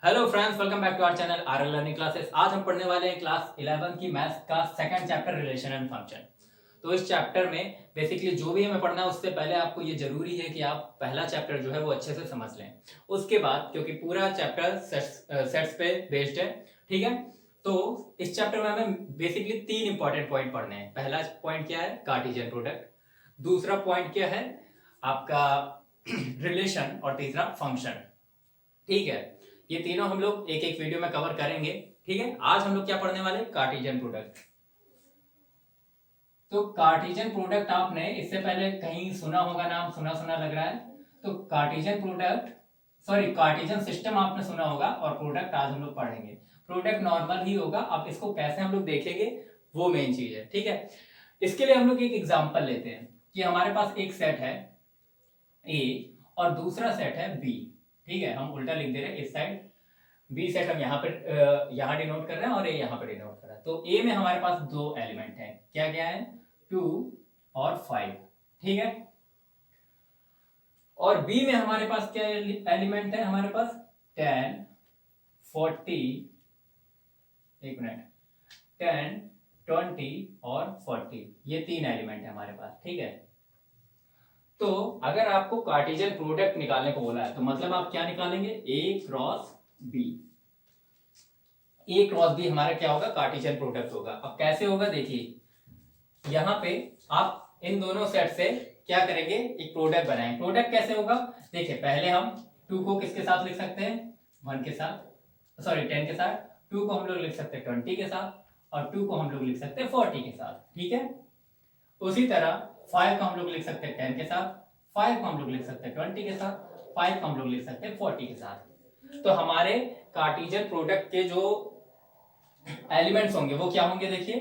Hello friends, welcome back to our channel RL learning classes. आज हम पढ़ने वाले हैं क्लास 11 की मैथ्स का second chapter relation and function. तो इस चैप्टर में बेसिकली जो भी हमें पढ़ना है उससे पहले आपको ये जरूरी है कि आप पहला चैप्टर जो है वो अच्छे से समझ लें। उसके बाद क्योंकि पूरा चैप्टर सेट्स पे बेस्ड है, ठीक है। तो इस चैप्टर में हमें बेसिकली तीन इंपॉर्टेंट पॉइंट पढ़ने हैं। पहला पॉइंट क्या है? Cartesian product. दूसरा पॉइंट क्या है? आपका रिलेशन। और तीसरा फंक्शन। ठीक है, ये तीनों हम लोग एक एक वीडियो में कवर करेंगे। ठीक है, आज हम लोग क्या पढ़ने वाले? Cartesian product. तो कार्टेशियन प्रोडक्ट आपने इससे पहले कहीं सुना होगा, नाम सुना सुना लग रहा है। तो Cartesian product, sorry Cartesian system आपने सुना होगा, और प्रोडक्ट आज हम लोग पढ़ेंगे। प्रोडक्ट नॉर्मल ही होगा, अब इसको कैसे हम लोग देखेंगे वो मेन चीज है। ठीक है, इसके लिए हम लोग एक एग्जांपल लेते हैं कि हमारे पास एक सेट है ए और दूसरा सेट है बी। ठीक है, हम उल्टा लिख दे रहे हैं, इस साइड बी सेट हम यहाँ पे यहाँ डिनोट कर रहे हैं और ए यहाँ पे डिनोट कर रहा है। तो ए में हमारे पास दो एलिमेंट है, क्या क्या है? 2 और 5। ठीक है, और बी में हमारे पास क्या एलिमेंट है? हमारे पास 10, 40, एक मिनट, 10, 20 और 40, ये तीन एलिमेंट है हमारे पास। ठीक है, तो अगर आपको कार्टेशियन प्रोडक्ट निकालने को बोला है तो मतलब आप क्या निकालेंगे? ए क्रॉस बी। ए क्रॉस बी हमारा क्या होगा? कार्टेशियन प्रोडक्ट होगा। अब कैसे होगा देखिए, यहां पे आप इन दोनों सेट से क्या करेंगे? एक प्रोडक्ट बनाएंगे। प्रोडक्ट कैसे होगा? देखिए, पहले हम 2 को किसके साथ लिख सकते हैं? 1 के साथ, सॉरी 10 के साथ। 2 को हम लोग लिख सकते हैं 20 के साथ, और 2 को हम लोग लिख सकते हैं 40 के साथ। ठीक है, उसी तरह 5 को हम लोग लिख सकते हैं 10 के साथ, 5 को हम लोग लिख सकते हैं 20 के साथ, 5 को हम लोग लिख सकते हैं 40 के साथ। तो हमारे कार्टेशियन प्रोडक्ट के जो एलिमेंट्स होंगे वो क्या होंगे? देखिए,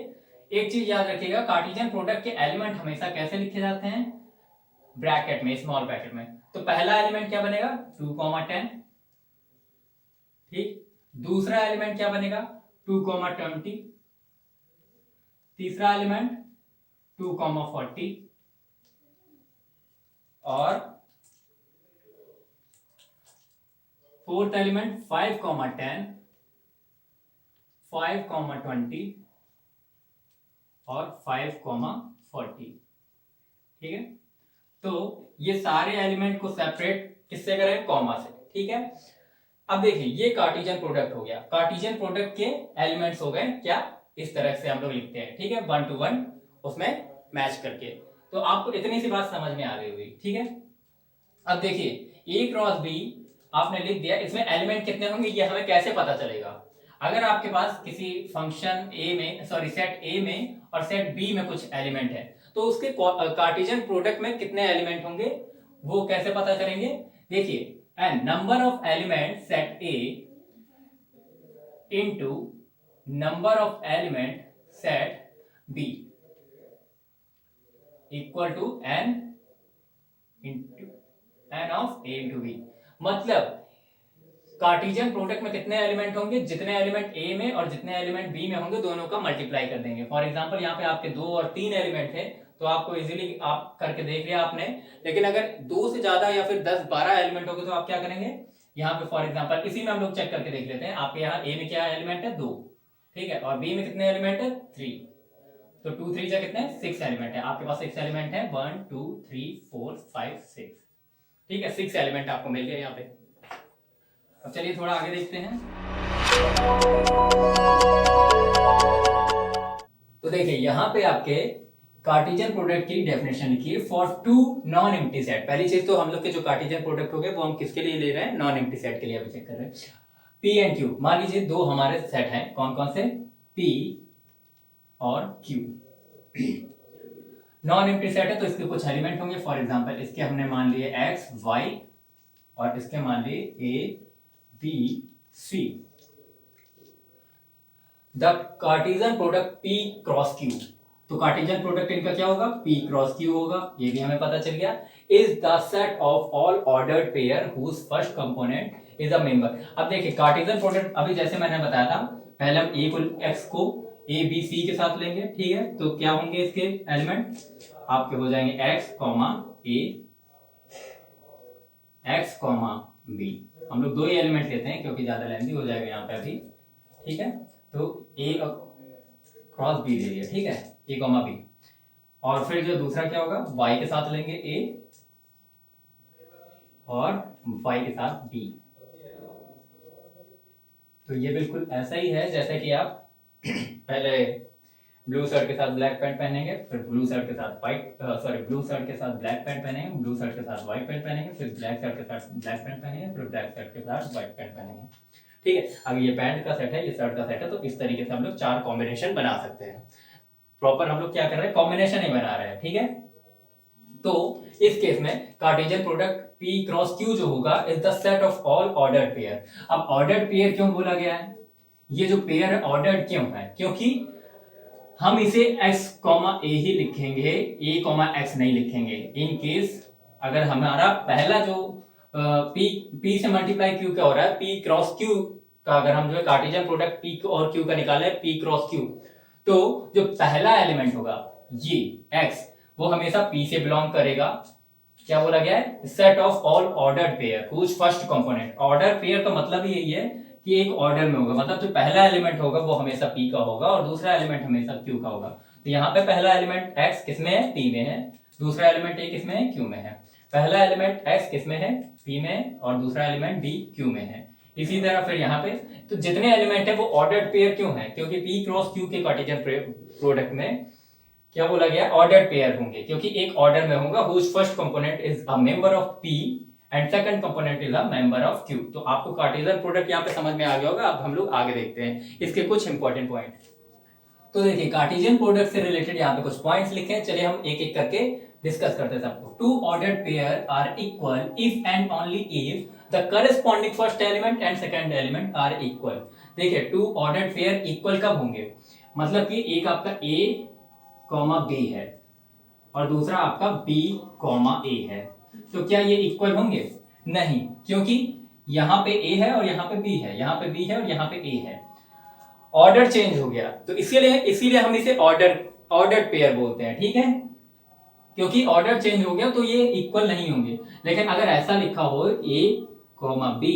एक चीज याद रखिएगा, कार्टेशियन प्रोडक्ट के एलिमेंट हमेशा कैसे लिखे जाते हैं? ब्रैकेट में, स्मॉल ब्रैकेट में। तो पहला एलिमेंट क्या बनेगा? 2, 10। ठीक, दूसरा एलिमेंट क्या बनेगा? 2, 20। तीसरा एलिमेंट 2, 40, और फोर्थ एलिमेंट 5, 10, 5, 20 और 5, 40। ठीक है, तो ये सारे एलिमेंट को सेपरेट किससे करें? कॉमा से। ठीक है, अब देखिए ये कार्टेशियन प्रोडक्ट हो गया। कार्टेशियन प्रोडक्ट के एलिमेंट्स हो गए क्या? इस तरह से हम लोग लिखते हैं। ठीक है, 1 to 1 उसमें मैच करके। तो आपको इतनी सी बात समझ में आ गई होगी। ठीक है, अब देखिए ए क्रॉस बी आपने लिख दिया, इसमें एलिमेंट कितने होंगे ये हमें कैसे पता चलेगा? अगर आपके पास किसी फंक्शन ए में, सॉरी सेट ए में और सेट बी में कुछ एलिमेंट है, तो उसके कार्टेशियन प्रोडक्ट में कितने एलिमेंट होंगे वो कैसे पता करेंगे? देखिए, and number of element set A into number of element set B equal to N into N of A into B. मतलब कार्टेशियन प्रोडक्ट में कितने एलिमेंट होंगे? जितने एलिमेंट ए में और जितने एलिमेंट बी में होंगे दोनों का मल्टीप्लाई कर देंगे। फॉर एग्जांपल यहाँ पे आपके 2 और 3 एलिमेंट है तो आपको इजीली आप करके देख लिया आपने। लेकिन अगर 2 से ज्यादा या फिर 10, 12 एलिमेंट होंगे तो आप क्या करेंगे? यहाँ पे फॉर एग्जांपल इसी में हम लोग चेक करके देख लेते हैं। आपके यहाँ ए में क्या एलिमेंट है? 2। ठीक है, और बी में कितने एलिमेंट है? 3। तो 2 3 जा कितने? 6 एलिमेंट है आपके पास। 6 एलिमेंट है, 1 2 3 4 5 6। ठीक है, 6 एलिमेंट आपको मिल गए यहाँ पे। अब चलिए थोड़ा आगे देखते हैं। तो देखिए यहां पे आपके कार्टेशियन प्रोडक्ट की डेफिनेशन लिखी है फॉर 2 नॉन एम्प्टी सेट। पहली चीज तो हम लोग के जो कार्टेशियन प्रोडक्ट हो गए वो हम किसके लिए ले रहे हैं? नॉन एम्प्टी सेट के लिए अभी चेक कर रहे हैं। पी एंड क्यू, मान लीजिए दो हमारे सेट हैं, कौन कौन से? पी और क्यू। नॉन एम्प्टी सेट है तो इसके कुछ एलिमेंट होंगे। फॉर एग्जांपल इसके हमने मान लिए एक्स वाई, और इसके मान लिए A B C. The Cartesian product P cross Q, तो कार्टेशियन प्रोडक्ट इनका क्या होगा? P क्रॉस Q होगा, ये भी हमें पता चल गया। Is the set of all ordered pair whose first component is a member. अब देखिए कार्टेशियन प्रोडक्ट अभी जैसे मैंने बताया था, पहले हम ए को एक्स को ए बी सी के साथ लेंगे। ठीक है, तो क्या होंगे इसके एलिमेंट? आपके हो जाएंगे एक्स कॉमा ए, एक्स कॉमा बी। हम लोग 2 ही एलिमेंट लेते हैं क्योंकि ज्यादा लेंथी हो जाएगा यहाँ पे अभी, ठीक है। तो ए क्रॉस बी ले लिया, ठीक है, ए कॉमा बी। और फिर जो दूसरा क्या होगा, वाई के साथ लेंगे ए और वाई के साथ बी। तो ये बिल्कुल ऐसा ही है जैसे कि आप पहले ब्लू शर्ट के साथ ब्लैक पैंट पहनेंगे, फिर ब्लू शर्ट के साथ ब्लू शर्ट के साथ ब्लैक पैंट पहनेंगे, ब्लू शर्ट के साथ व्हाइट पैंट पहनेंगे, फिर ब्लैक शर्ट के साथ ब्लैक पैंट पहनेंगे, फिर ब्लैक शर्ट के साथ व्हाइट पैंट पहनेंगे, ठीक है। अगर ये पैंट का सेट है, ये शर्ट का सेट है, तो इस तरीके से हम लोग 4 कॉम्बिनेशन बना सकते हैं। प्रॉपर हम लोग क्या कर रहे हैं, कॉम्बिनेशन ही बना रहे हैं, ठीक है। तो इस केस में Cartesian product P cross Q जो होगा is the set of all ordered pair. अब ऑर्डर्ड पेयर क्यों बोला गया है, ये जो पेयर है ऑर्डर्ड क्यों है, क्योंकि हम इसे x, a ही लिखेंगे, a, x नहीं लिखेंगे। इन केस अगर हमारा पहला जो p से मल्टीप्लाई q क्या हो रहा है, p क्रॉस q का अगर हम जो है कार्टेशियन प्रोडक्ट p और q का निकाले, p क्रॉस q, तो जो पहला एलिमेंट होगा ये x, वो हमेशा p से बिलोंग करेगा। क्या बोला गया है, set of all ordered pair whose first component. Order pair का मतलब ही यही है कि एक ऑर्डर में होगा, मतलब जो पहला एलिमेंट होगा वो हमेशा p का होगा और दूसरा एलिमेंट हमेशा q का होगा। तो यहाँ पे पहला एलिमेंट x किसमें है, p में है, दूसरा एलिमेंट a किसमें है, q में है। पहला एलिमेंट x किसमें है, p में, और दूसरा एलिमेंट b q में है। इसी तरह फिर यहाँ पे तो जितने एलिमेंट है वो ऑर्डर्ड पेयर क्यों है, क्योंकि p क्रॉस q के कार्टेशियन प्रोडक्ट में क्या बोला गया, ऑर्डर्ड पेयर होंगे, क्योंकि एक ऑर्डर में होगा whose first component is a member of p and second component is a member of q। तो आपको कार्टेशियन प्रोडक्ट यहाँ पे समझ में आ गया होगा। अब हम लोग आगे देखते हैं इसके कुछ इंपॉर्टेंट पॉइंट। तो देखिए कार्टेशियन प्रोडक्ट से रिलेटेड यहाँ पे कुछ पॉइंट्स लिखे हैं, चलिए हम एक एक करके डिस्कस करते हैं सबको। Two ordered pair are equal if and only if the corresponding first element and second element are equal. देखिए टू ऑर्डर्ड पेयर इक्वल कब होंगे, मतलब कि एक आपका a कॉमा b है और दूसरा आपका b कॉमा a है, तो क्या ये इक्वल होंगे, नहीं, क्योंकि यहाँ पे a है और यहाँ पे b है, यहाँ पे b है और यहाँ पे a है। ऑर्डर चेंज हो गया, तो इसीलिए हम इसे ऑर्डर्ड पेयर बोलते हैं, ठीक है। क्योंकि ऑर्डर चेंज हो गया तो ये इक्वल नहीं होंगे। लेकिन अगर ऐसा लिखा हो a कॉमा b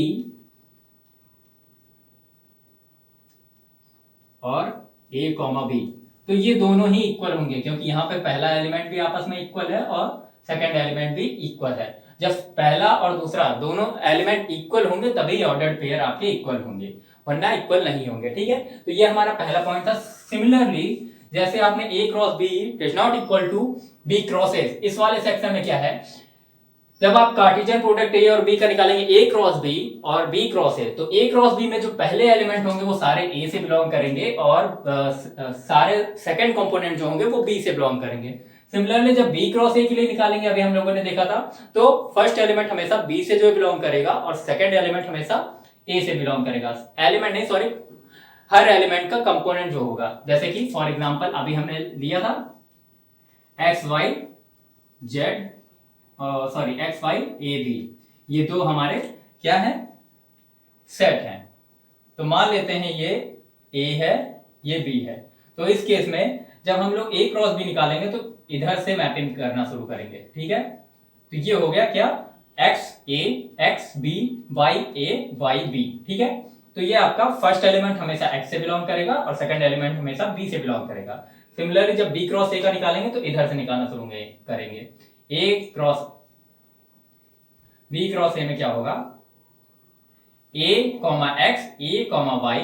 और a कॉमा b, तो ये दोनों ही इक्वल होंगे, क्योंकि यहाँ पे पहला एलिमेंट भी आपस में इक्वल है और सेकंड एलिमेंट भी इक्वल है। जब पहला और दूसरा दोनों एलिमेंट इक्वल होंगे तभी ऑर्डर्ड पेयर आपके इक्वल होंगे, वरना इक्वल नहीं होंगे, ठीक है। तो ये हमारा पहला पॉइंट था। सिमिलरली जैसे आपने a cross b is not equal to b cross a, इस वाले सेक्शन में क्या है, जब आप कार्टेशियन प्रोडक्ट a और b का निकालेंगे, a क्रॉस b और b क्रॉस a, तो a क्रॉस b में जो पहले एलिमेंट होंगे वो सारे a से बिलोंग करेंगे और सारे सेकंड कंपोनेंट जो होंगे वो b से बिलोंग करेंगे। सिमिलरली जब b क्रॉस a के लिए निकालेंगे, अभी हम लोगों ने देखा था, तो फर्स्ट एलिमेंट हमेशा b से जो बिलोंग करेगा और सेकंड एलिमेंट हमेशा a से बिलोंग करेगा। एलिमेंट नहीं, सॉरी, हर एलिमेंट का कंपोनेंट जो होगा, जैसे कि फॉर एग्जांपल अभी हमने लिया था X Y Z, sorry X Y A B, ये दो हमारे क्या है, सेट हैं। तो मान लेते हैं ये ए है, ये बी है। तो इस केस में जब हम लोग ए क्रॉस बी निकालेंगे तो इधर से मैपिंग करना शुरू करेंगे, ठीक है। तो ये हो गया क्या, एक्स ए एक्स बी, वाई ए वाई बी, ठीक है। तो ये आपका फर्स्ट एलिमेंट हमेशा x से बिलोंग करेगा और सेकंड एलिमेंट हमेशा b से बिलोंग करेगा। सिमिलरली जब b क्रॉस a का निकालेंगे तो इधर से निकालना शुरू करेंगे, a cross b cross a में क्या होगा, a comma x, a comma y,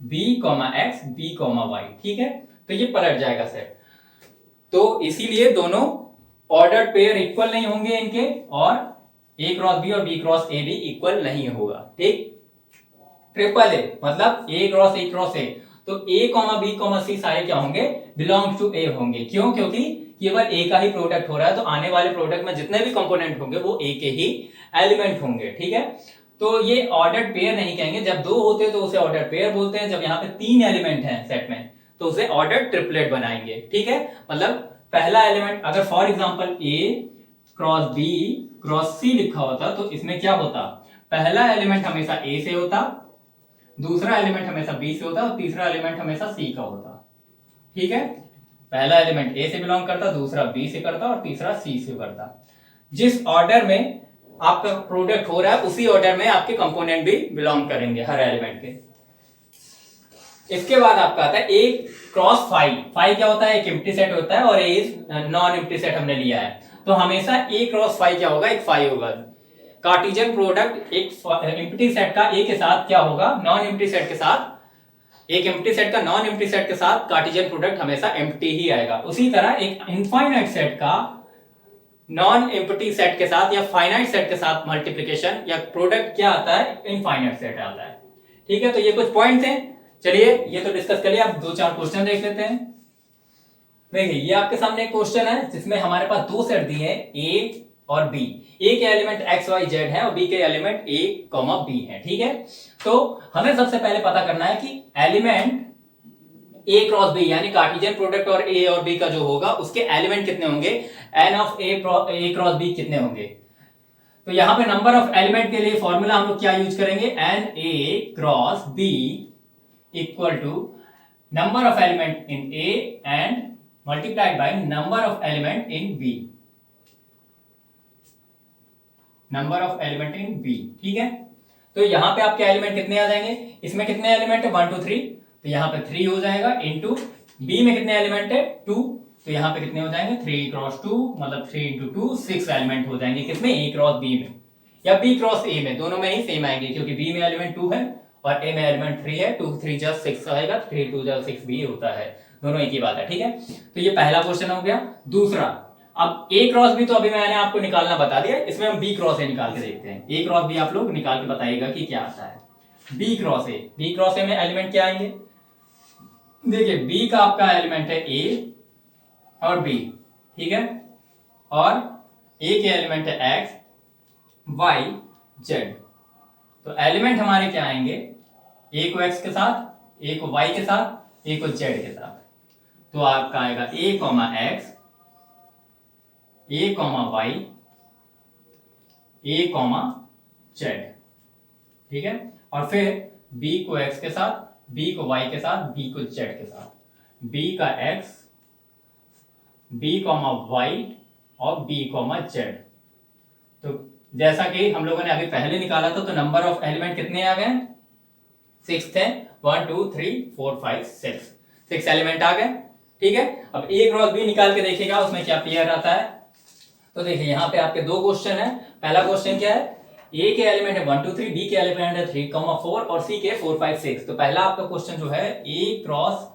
b comma x, b comma y, ठीक है। तो ये पलट जाएगा सेट। तो इसीलिए दोनों ऑर्डर्ड पेयर इक्वल नहीं होंगे इनके, और a क्रॉस b और b क्रॉस a भी इक्वल नहीं होगा, ठीक। ट्रिपल ए मतलब a क्रॉस a, तो a comma b comma c सारे क्या होंगे, बिलोंग टू a होंगे। क्यों, क्योंकि केवल a का ही प्रोडक्ट हो रहा है, तो आने वाले प्रोडक्ट में जितने भी कंपोनेंट होंगे वो a के ही एलिमेंट होंगे, ठीक है। तो ये ऑर्डर्ड पेयर नहीं कहेंगे, जब दो होते हैं तो उसे ऑर्डर्ड पेयर बोलते हैं, जब यहाँ पे 3 एलिमेंट हैं सेट में तो उसे ऑर्डर्ड ट्रिपलेट बनाएंगे, ठीक है। मतलब पहला एलिमेंट अगर for example a cross b cross c लिखा होता तो इसमें क्या होता, पहला एलिमेंट हमेशा a से होता, दूसरा एलिमेंट हमेशा b से होता और तीसरा एलिमेंट हमेशा c का होता, ठीक है। पहला एलिमेंट a से बिलोंग करता, दूसरा b से करता और तीसरा c से करता। जिस ऑर्डर में आपका प्रोडक्ट हो रहा है उसी ऑर्डर में आपके कंपोनेंट भी बिलोंग करेंगे हर एलिमेंट के। इसके बाद आपका आता है ए क्रॉस फाई। फाई क्या होता है? एक एम्प्टी सेट होता है और ए नॉन एम्प्टी सेट हमने लिया है, तो हमेशा ए क्रॉस फाई क्या होगा? एक फाई होगा। कार्टेशियन प्रोडक्ट एक एम्प्टी सेट का ए के साथ क्या होगा? नॉन एम्प्टी सेट के साथ, एक एम्प्टी सेट का नॉन एम्प्टी सेट के साथ कार्टेशियन प्रोडक्ट हमेशा एम्प्टी ही आएगा। उसी तरह एक इनफाइनाइट सेट का नॉन एम्प्टी सेट के साथ या फाइनाइट सेट के साथ मल्टीप्लिकेशन या प्रोडक्ट क्या आता है? इनफाइनाइट सेट आता है। ठीक है, तो ये कुछ पॉइंट्स हैं। चलिए ये तो डिस्कस कर लिया, अब 2-4 क्वेश्चन देख लेते हैं। देखिए ये आपके सामने एक क्वेश्चन है जिसमें हमारे पास दो सेट दिए हैं, ए और बी। ए के एलिमेंट एक्स वाई जेड है और बी के एलिमेंट ए कॉमा बी है। ठीक है, तो हमें सबसे पहले पता करना है कि एलिमेंट ए क्रॉस बी यानी कार्टेशियन प्रोडक्ट और ए और बी का जो होगा उसके एलिमेंट कितने होंगे, N of A cross B कितने होंगे। तो यहां पे नंबर ऑफ एलिमेंट के लिए फॉर्मूला हम लोग क्या यूज करेंगे, N A cross B equal to number of element in A and multiplied by number of element in B, number of element in B. ठीक है, तो यहां पे आपके एलिमेंट कितने आ जाएंगे, इसमें कितने एलिमेंट है 1 2 3, तो यहां पे 3 हो जाएगा, इनटू बी में कितने एलिमेंट है 2, तो यहां पे कितने हो जाएंगे 3 क्रॉस 2 मतलब 3 इंटू 2 6 एलिमेंट हो जाएंगे। किसमें, ए क्रॉस बी में या बी क्रॉस ए में, दोनों में ही सेम आएंगे क्योंकि बी में एलिमेंट 2 है और ए में एलिमेंट 3 है। 2 3 जा 6 आएगा, 3 2 जा 6 भी होता है, दोनों एक ही बात है। ठीक है, तो ये पहला क्वेश्चन हो गया। दूसरा, अब ए क्रॉस बी तो अभी मैंने आपको निकालना बता दिया, इसमें हम बी क्रॉस ए निकाल के देखते हैं। ए क्रॉस बी आप लोग निकाल के बताइएगा कि क्या आता है। बी क्रॉस ए में एलिमेंट क्या आएंगे, देखिए बी का आपका एलिमेंट है ए और बी, ठीक है, और ए के एलिमेंट है एक्स वाई जेड। तो एलिमेंट हमारे क्या आएंगे, ए को एक्स के साथ, ए को वाई के साथ, ए को जेड के साथ। तो आपका आएगा ए कॉमा एक्स, ए कॉमा वाई, ए कॉमा जेड। ठीक है, और फिर बी को एक्स के साथ, बी को वाई के साथ, बी को जेड के साथ, बी का एक्स, बी कॉमा वाई और बी कॉमा जेड। तो जैसा कि हम लोगों ने अभी पहले निकाला था, तो नंबर ऑफ एलिमेंट कितने आ गए, 6 थे, 1 2 3 4 5 6 एलिमेंट आ गए। ठीक है, अब ए क्रॉस बी निकाल के देखिएगा उसमें क्या पेयर आता है। तो देखिए यहाँ पे आपके दो क्वेश्चन है। पहला क्वेश्चन क्या है, ए के एलिमेंट है 1 2 3, बी के एलिमेंट है 3 4 और सी के 4 5 6। तो पहला आपका क्वेश्चन जो है ए क्रॉस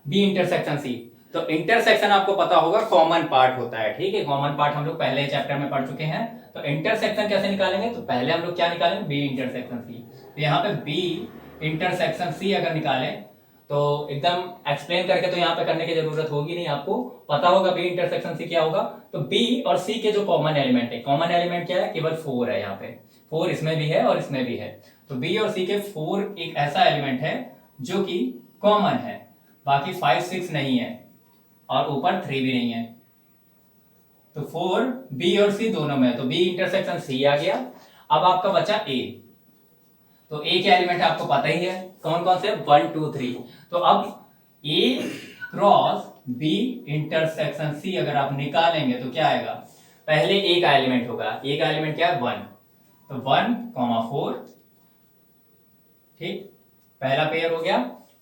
बी इंटरसेक्शन सी। तो इंटरसेक्शन आपको पता होगा कॉमन पार्ट होता है। ठीक है, कॉमन पार्ट हम लोग पहले चैप्टर में पढ़ चुके हैं। तो इंटरसेक्शन कैसे निकालेंगे, तो पहले हम लोग क्या निकालेंगे, बी इंटरसेक्शन सी। तो यहाँ पे बी इंटरसेक्शन सी अगर निकालें तो एकदम एक्सप्लेन करके तो यहाँ पे करने की जरूरत होगी नहीं, आपको पता होगा बी इंटरसेक्शन सी क्या होगा। तो बी और सी के जो कॉमन एलिमेंट है, कॉमन एलिमेंट क्या है, केवल 4 है। यहाँ पे 4 इसमें भी है और इसमें भी है। तो बी और सी के 4 एक ऐसा एलिमेंट है जो कि कॉमन है, बाकी 5 6 नहीं है और ऊपर 3 भी नहीं है। तो 4 बी और सी दोनों में, तो बी इंटरसेक्शन सी आ गया। अब आपका बचा ए। तो ए के एलिमेंट आपको पता ही है कौन कौन से, 1 2 3। तो अब ए क्रॉस बी इंटरसेक्शन सी अगर आप निकालेंगे तो क्या आएगा, पहले ए का एलिमेंट होगा, ए का एलिमेंट क्या है 1, तो 1 4, ठीक, पहला पेयर हो गया।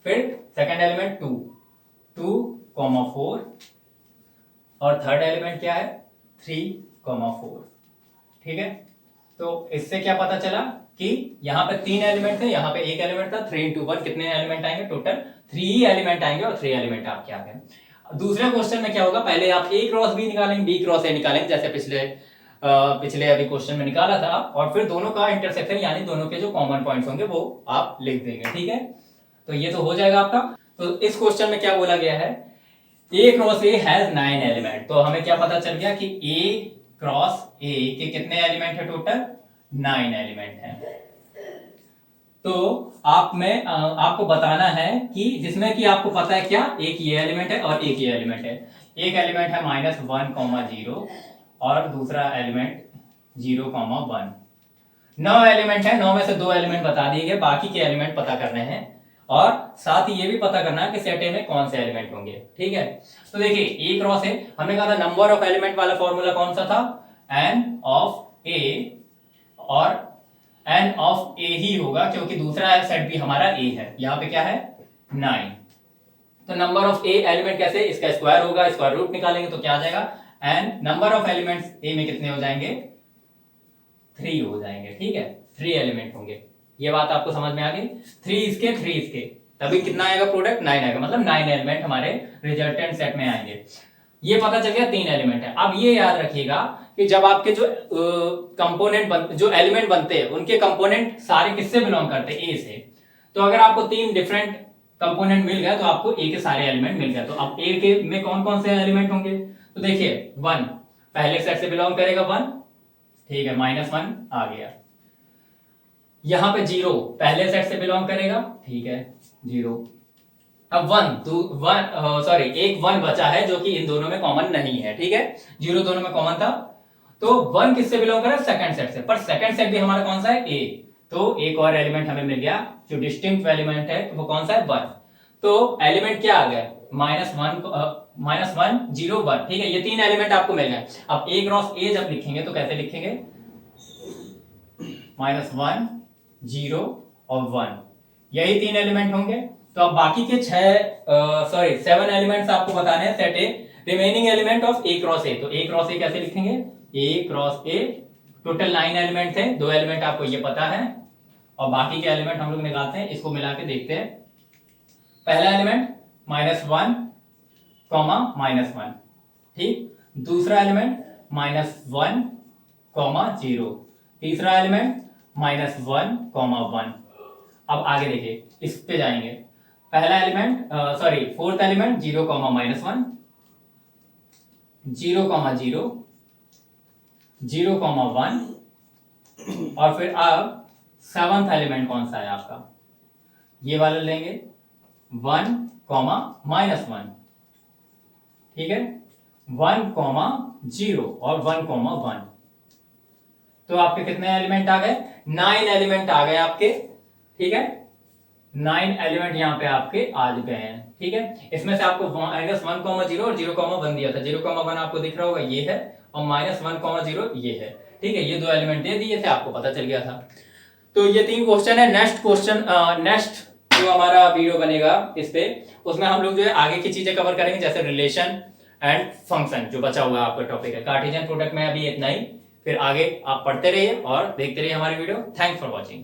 फिर सेकंड एलिमेंट 2 4 और थर्ड एलिमेंट क्या है 3 4। ठीक है, तो इससे क्या पता चला कि यहाँ पे 3 एलिमेंट थे, यहाँ पे एक एलिमेंट था, 3 into 1 कितने एलिमेंट आएंगे, टोटल 3 एलिमेंट आएंगे और 3 एलिमेंट आपके आ गए। दूसरे क्वेश्चन में क्या होगा, पहले आप ए क्रॉस बी निकालेंगे, बी क्रॉस ए निकालेंगे, जैसे पिछले अभी क्वेश्चन में निकाला था, और फिर दोनों का इंटरसेक्शन यानी दोनों के जो कॉमन पॉइंट्स होंगे वो आप लिख देंगे। ठीक है, तो ये तो हो जाएगा आपका। तो इस क्वेश्चन में क्या बोला गया है, ए क्रॉस ए हैज 9 एलिमेंट। तो हमें क्या पता चल गया कि ए क्रॉस ए के कितने एलिमेंट है, टोटल 9 एलिमेंट है। तो आपको बताना है कि जिसमें कि आपको पता है क्या, एक ये एलिमेंट है और एक ये एलिमेंट है। एक एलिमेंट है -1, 0 और दूसरा एलिमेंट 0, 1। 9 एलिमेंट है, 9 में से 2 एलिमेंट बता दिए गए, बाकी के एलिमेंट पता करने हैं और साथ ही ये भी पता करना है कि सेट ए में कौन से एलिमेंट होंगे। ठीक है, तो देखिए ए क्रॉस ए, हमने कहा था नंबर ऑफ एलिमेंट वाला फॉर्मूला कौन सा था, एन ऑफ ए और n ऑफ a ही होगा क्योंकि दूसरा सेट भी हमारा a है। यहाँ पे क्या है 9। तो नंबर ऑफ a एलिमेंट कैसे, इसका स्क्वायर होगा, स्क्वायर रूट निकालेंगे तो क्या आ जाएगा n number of elements a में कितने हो जाएंगे 3 हो जाएंगे। ठीक है 3 एलिमेंट होंगे। ये बात आपको समझ में आ गई। 3 इसके तभी कितना आएगा प्रोडक्ट 9 आएगा, मतलब 9 एलिमेंट हमारे रिजल्टेंट सेट में आएंगे। ये पता चल गया 3 एलिमेंट है। अब ये याद रखिएगा कि जब आपके जो जो एलिमेंट बनते हैं उनके कंपोनेंट सारे किससे बिलोंग करते हैं ए से। तो अगर आपको 3 डिफरेंट कंपोनेंट मिल गया तो आपको ए के सारे एलिमेंट मिल गए। तो अब ए के में कौन कौन से एलिमेंट होंगे, तो देखिए 1 पहले सेट से बिलोंग करेगा 1, ठीक है -1 आ गया। यहां पे 0 पहले सेट से बिलोंग करेगा, ठीक है 0। अब 1 बचा है जो कि इन दोनों में कॉमन नहीं है, ठीक है 0 दोनों में कॉमन था। तो 1 किससे बिलोंग कर रहा है सेकंड सेट से, पर सेकंड सेट भी हमारा कौन सा है ए। तो एक और एलिमेंट हमें मिल गया जो डिस्टिंक्ट एलिमेंट है, वो कौन सा है 1। तो एलिमेंट क्या आ गया -1 0 1, ठीक है ये 3 एलिमेंट आपको मिल गए। अब a क्रॉस a जब लिखेंगे तो कैसे लिखेंगे -1 0 और 1, यही 3 एलिमेंट होंगे। तो अब बाकी के 7 एलिमेंट्स आपको बताने हैं set A. Remaining element of a cross a, तो a क्रॉस a कैसे लिखेंगे a cross a। Total 9 element थे, 2 एलिमेंट आपको ये पता है और बाकी के एलिमेंट हम लोग निकालते हैं, इसको मिला के देखते हैं। पहला एलिमेंट -1 -1, ठीक। दूसरा एलिमेंट -1 0, तीसरा एलिमेंट -1 1। अब आगे देखिए इस पे जाएंगे। पहला एलिमेंट फोर्थ एलिमेंट 0 -1 0 0 0 1 और फिर अब 7th एलिमेंट कौन सा है आपका, ये वाला लेंगे 1 -1, ठीक है 1 0 और 1 1। तो आपके कितने एलिमेंट आ गए 9 एलिमेंट आ गए आपके, ठीक है 9 एलिमेंट यहाँ पे आपके आ गए हैं, ठीक है। इसमें से आपको -1 0 और 0 1 दिया था, 0 1 आपको दिख रहा होगा ये है और -1 0 ये है, ठीक है ये 2 एलिमेंट दे दिए थे, आपको पता चल गया था। तो ये 3 क्वेश्चन है। नेक्स्ट जो हमारा वीडियो बनेगा इस पे, उसमें हम लोग जो है आगे की चीजें कवर करेंगे, जैसे रिलेशन एंड फंक्शन। जो बचा हुआ आपका टॉपिक है कार्टेशियन प्रोडक्ट में अभी इतना ही, फिर आगे आप पढ़ते रहिए और देखते रहिए हमारी वीडियो। Thanks for watching.